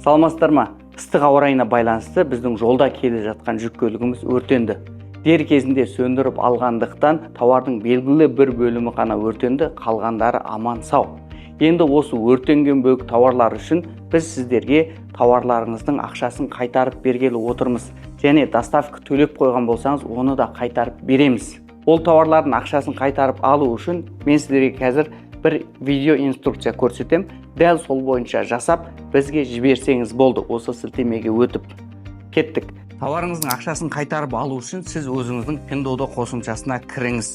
Саламатсыздар ма? Ыстық ауа райына байланысты біздің жолда келе жатқан жүк көлігіміз өртенді. Дер кезінде сөндіріп алғандықтан тауардың белгілі бір бөлімі ғана өртенді, қалғандары аман сау. Енді осы өртенген бөлік тауарлар үшін біз сіздерге тауарларыңыздың ақшасын қайтарып бергелі отырмыз. Және доставка төлеп қойған болсаңыз, оны да қайтарып береміз. Ол тауарлардың ақшасын қайтарып алу үшін мен сіздерге қазір бір видео инструкция көрсетем. Дәл сол бойынша жасап, бізге жіберсеңіз болды. Осы сілтемеге өтіп кеттік. Тауарыңыздың ақшасын қайтарып алу үшін сіз өзіңіздің Pinduoduo қосымшасына кіріңіз.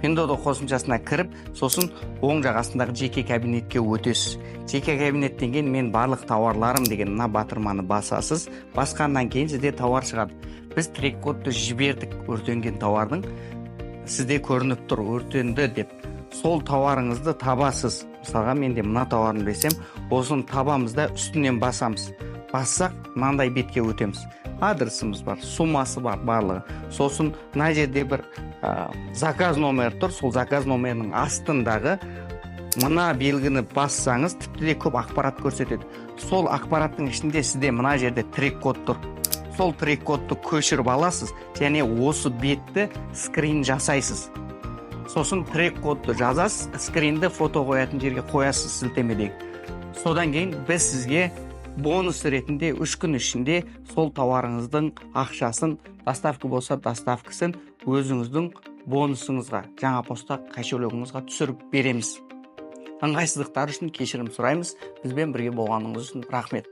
Pinduoduo қосымшасына кіріп, сосын оң жағасындағы жеке кабинетке өтесіз. Жеке кабинеттен кейін мен барлық тауарларым деген мына батырманы басасыз. Басқаннан кейін сізде тауар шығады. Біз трек-кодты жібердік, өртенген тауардың. Сізде көрініп тұр, өртенді деп. Сол тауарыңызды табасыз. Мысалға менде мына тауарын берсем, осыны табамыз да үстінен басамыз. Бассақ, мынандай бетке өтеміз. Адресіміз бар, суммасы бар барлығы. Сосын мына жерде бір заказ номері тұр. Сол заказ номерінің астындағы мына белгіні бассаңыз, тіпті де көп ақпарат көрсетеді. Сол ақпараттың ішінде сізде мына жерде трек-код тұр. Сол трек-кодты көшіріп аласыз, және осы бетті скрин жасайсыз. Сосын трек-кодты жазасыз, скринді фото қоятын жерге қоясыз сілтемедегі. Содан кейін біз сізге бонус ретінде 3 күн ішінде сол тауарыңыздың ақшасын, доставка болса доставкасын өзіңіздің бонусыңызға, жаңа поста кошелегіңізге түсіріп береміз. Ыңғайсыздықтар үшін кешірім сұраймыз. Бізбен бірге болғаныңыз үшін рахмет.